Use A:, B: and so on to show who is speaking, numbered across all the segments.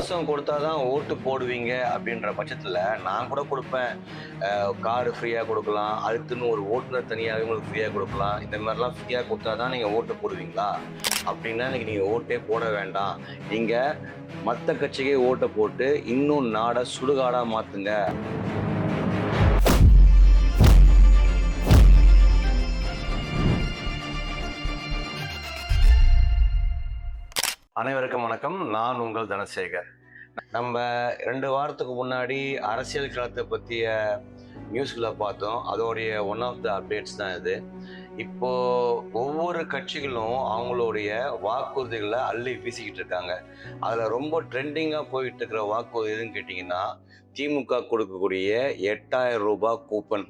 A: இலவசம் கொடுத்தா தான் ஓட்டு போடுவீங்க அப்படின்ற பட்சத்தில் நான் கூட கொடுப்பேன். காரு ஃப்ரீயாக கொடுக்கலாம், அதுக்குன்னு ஒரு ஓட்டுநர் தனியாகவே உங்களுக்கு ஃப்ரீயாக கொடுக்கலாம். இந்த மாதிரிலாம் ஃப்ரீயாக கொடுத்தா தான் நீங்கள் ஓட்டு போடுவீங்களா? அப்படின்னா இன்னைக்கு நீங்கள் ஓட்டே போட வேண்டாம். நீங்கள் மற்ற கட்சிக்கே ஓட்டை போட்டு இன்னும் நாடை சுடுகாடாக மாற்றுங்க. அனைவருக்கும் வணக்கம். நான் உங்கள் தனசேகர். நம்ம 2 வாரத்துக்கு முன்னாடி அரசியல் களத்தை பற்றிய நியூஸ்களை பார்த்தோம். அதோடைய ஒன் ஆஃப் த அப்டேட்ஸ் தான் இது. இப்போ ஒவ்வொரு கட்சிகளும் அவங்களுடைய வாக்குறுதிகளை அள்ளி வீசிக்கிட்டு இருக்காங்க. அதில் ரொம்ப ட்ரெண்டிங்காக போயிட்டு இருக்கிற வாக்குறுதி எதுன்னு கேட்டிங்கன்னா, திமுக கொடுக்கக்கூடிய 8000 ரூபாய் கூப்பன்.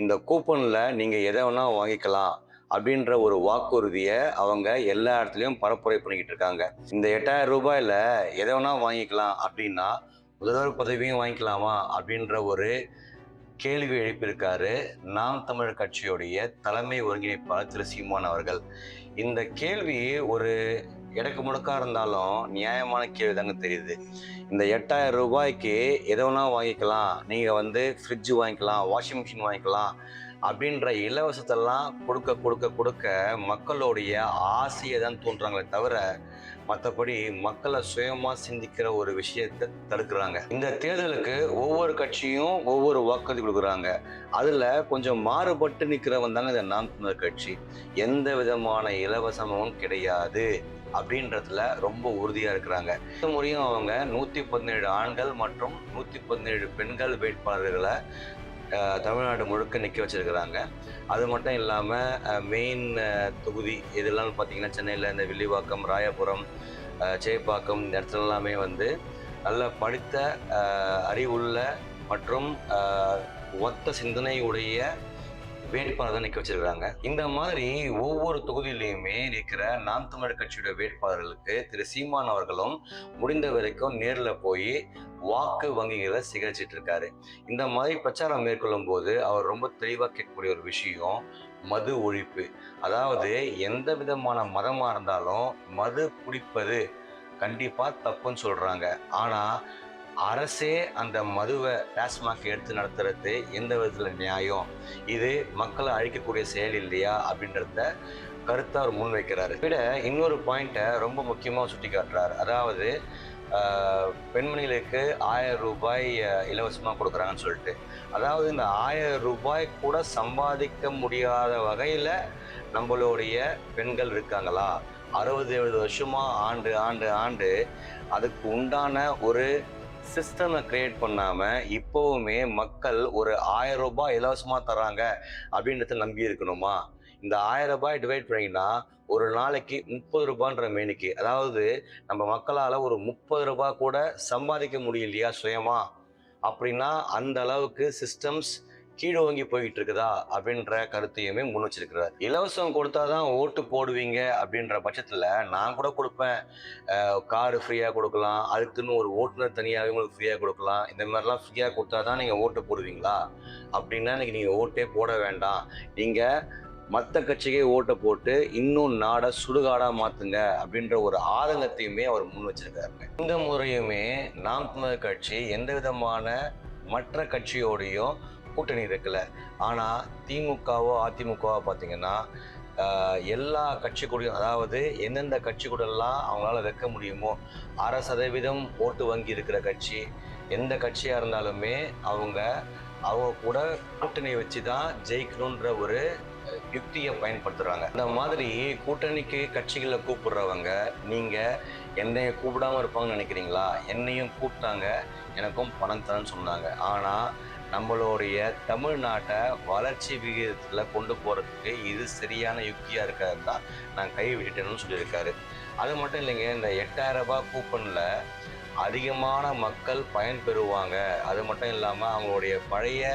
A: இந்த கூப்பனில் நீங்கள் எதை வேணால் வாங்கிக்கலாம் அப்படின்ற ஒரு வாக்குறுதியை அவங்க எல்லா இடத்துலையும் பரப்புரை பண்ணிக்கிட்டு இருக்காங்க. இந்த 8000 ரூபாயில் எதை வேணா வாங்கிக்கலாம் அப்படின்னா முதல்வர் பதவியும் வாங்கிக்கலாமா அப்படின்ற ஒரு கேள்வி எழுப்பியிருக்காரு நாம் தமிழர் கட்சியுடைய தலைமை ஒருங்கிணைப்பாளர் திரு சீமான் அவர்கள். இந்த கேள்வி ஒரு எடக்கு முடக்கா இருந்தாலும் நியாயமான கேள்வி தாங்க தெரியுது. இந்த 8000 ரூபாய்க்கு எதை வேணா வாங்கிக்கலாம், நீங்கள் ஃப்ரிட்ஜ் வாங்கிக்கலாம், வாஷிங் மிஷின் வாங்கிக்கலாம் அப்படின்ற இலவசத்தெல்லாம் கொடுக்க கொடுக்க கொடுக்க மக்களுடைய ஆசையை தான் தூண்டுறாங்களே தவிர மற்றபடி மக்களை சுயமா சிந்திக்கிற ஒரு விஷயத்தை தடுக்கிறாங்க. இந்த தேர்தலுக்கு ஒவ்வொரு கட்சியும் ஒவ்வொரு வாக்குறுதி கொடுக்குறாங்க. அதுல கொஞ்சம் மாறுபட்டு நிற்கிறவன் தாங்க இந்த நாம் தமிழர் கட்சி. எந்த விதமான இலவசமும் கிடையாது அப்படின்றதுல ரொம்ப உறுதியா இருக்கிறாங்க. இந்த முறையும் அவங்க 117 ஆண்கள் மற்றும் 117 பெண்கள் வேட்பாளர்களை தமிழ்நாடு முழுக்க நிற்க வச்சிருக்கிறாங்க. அது மட்டும் இல்லாமல் மெயின் தொகுதி இதெல்லாம் பார்த்தீங்கன்னா சென்னையில் இந்த வில்லிவாக்கம், ராயபுரம், சேப்பாக்கம் இந்த இடத்துல எல்லாமே நல்ல படித்த அறிவுள்ள மற்றும் ஒத்த சிந்தனையுடைய வேட்பாளர் தான் நிற்க வச்சிருக்கிறாங்க. இந்த மாதிரி ஒவ்வொரு தொகுதியிலையுமே நிற்கிற நாம் தமிழர் கட்சியோட வேட்பாளர்களுக்கு திரு சீமான் அவர்களும் முடிந்த வரைக்கும் நேரில் போய் வாக்கு வங்கிகளை சேகரிச்சிட்டு இருக்காரு. இந்த மாதிரி பிரச்சாரம் மேற்கொள்ளும் போது அவர் ரொம்ப தெளிவாக கேட்கக்கூடிய ஒரு விஷயம் மது ஒழிப்பு. அதாவது எந்த விதமான மதமாக இருந்தாலும் மது குடிப்பது கண்டிப்பாக தப்புன்னு சொல்கிறாங்க. ஆனால் அரசே அந்த மதுவை டாஸ்மாக் எடுத்து நடத்துறது எந்த விதத்தில் நியாயம்? இது மக்களை அழிக்கக்கூடிய செயல் இல்லையா அப்படின்றத கருத்தை அவர் முன்வைக்கிறாரு. விட இன்னொரு பாயிண்ட்டை ரொம்ப முக்கியமாக சுட்டி காட்டுறாரு. அதாவது பெண்மணிகளுக்கு 1000 ரூபாய் இலவசமாக கொடுக்குறாங்கன்னு சொல்லிட்டு, அதாவது இந்த 1000 ரூபாய் கூட சம்பாதிக்க முடியாத வகையில் நம்மளுடைய பெண்கள் இருக்காங்களா? 60-70 வருஷமா ஆண்டு ஆண்டு ஆண்டு அதுக்கு உண்டான ஒரு சிஸ்டமை கிரியேட் பண்ணாமல் இப்போவுமே மக்கள் ஒரு 1000 ரூபாய் இலவசமாக தராங்க அப்படின்றத நம்பி இருக்கணுமா? இந்த 1000 ரூபாய் டிவைட் பண்ணிங்கன்னா ஒரு நாளைக்கு 30 ரூபான்ற மேனிக்கு, அதாவது நம்ம மக்களால் ஒரு 30 ரூபாய் கூட சம்பாதிக்க முடியலையா சுயமா? அப்படின்னா அந்த அளவுக்கு சிஸ்டம்ஸ் கீழோங்கி போய்கிட்டு இருக்குதா அப்படின்ற கருத்தையுமே முன் வச்சிருக்கிறார். இலவசம் கொடுத்தாதான் ஓட்டு போடுவீங்க அப்படின்ற பட்சத்தில் நான் கூட கொடுப்பேன். காரு ஃப்ரீயாக கொடுக்கலாம், அதுக்குன்னு ஒரு ஓட்டுநர் தனியாகவே உங்களுக்கு ஃப்ரீயாக கொடுக்கலாம். இந்த மாதிரிலாம் ஃப்ரீயாக கொடுத்தா தான் நீங்கள் ஓட்டு போடுவீங்களா? அப்படின்னா இன்னைக்கு நீங்கள் ஓட்டே போட வேண்டாம். நீங்கள் மற்ற கட்சிக்கே ஓட்டை போட்டு இன்னும் நாடை சுடுகாடாக மாற்றுங்க அப்படின்ற ஒரு ஆதங்கத்தையுமே அவர் முன் வச்சிருக்காருங்க. இந்த முறையுமே நாம் தமிழர் கட்சி எந்த விதமான மற்ற கட்சியோடையும் கூட்டணி இருக்குல்ல. ஆனால் திமுகவோ அதிமுகவோ பார்த்தீங்கன்னா எல்லா கட்சி கூடயும், அதாவது எந்தெந்த கட்சி கூடலாம் அவங்களால வைக்க முடியுமோ 6% ஓட்டு வங்கி இருக்கிற கட்சி எந்த கட்சியாக இருந்தாலுமே அவங்க கூட கூட்டணி வச்சு தான் ஜெயிக்கணுன்ற ஒரு யுக்தியை பயன்படுத்துகிறாங்க. இந்த மாதிரி கூட்டணிக்கு கட்சிகளை கூப்பிடுறவங்க நீங்கள் என்னைய கூப்பிடாமல் இருப்பாங்கன்னு நினைக்கிறீங்களா? என்னையும் கூப்பிட்டாங்க, எனக்கும் பணம் தரேன்னு சொன்னாங்க. ஆனால் நம்மளுடைய தமிழ்நாட்டை வளர்ச்சி விகிதத்தில் கொண்டு போகிறதுக்கு இது சரியான யுக்தியாக இருக்கிறது தான் நான் கை விட்டுட்டேன்னு சொல்லியிருக்காரு. அது மட்டும் இல்லைங்க, இந்த 8000 ரூபாய் கூப்பனில் அதிகமான மக்கள் பயன்பெறுவாங்க. அது மட்டும் இல்லாமல் அவங்களுடைய பழைய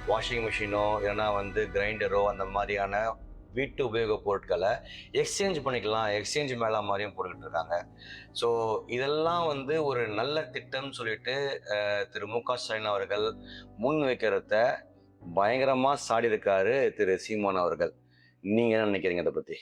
A: வாஷிங் மிஷினோ இல்லைன்னா கிரைண்டரோ அந்த மாதிரியான வீட்டு உபயோகப் பொருட்களை எக்ஸ்சேஞ்ச் பண்ணிக்கலாம், எக்ஸ்சேஞ்ச் மேலே மாதிரியும் போட்டுக்கிட்டு இருக்காங்க. ஸோ இதெல்லாம் ஒரு நல்ல திட்டம்னு சொல்லிட்டு திரு மு.க. ஸ்டாலின் அவர்கள் முன் வைக்கிறத பயங்கரமாக சாடி இருக்காரு திரு சீமான் அவர்கள். நீங்கள் என்ன நினைக்கிறீங்க இதை பற்றி?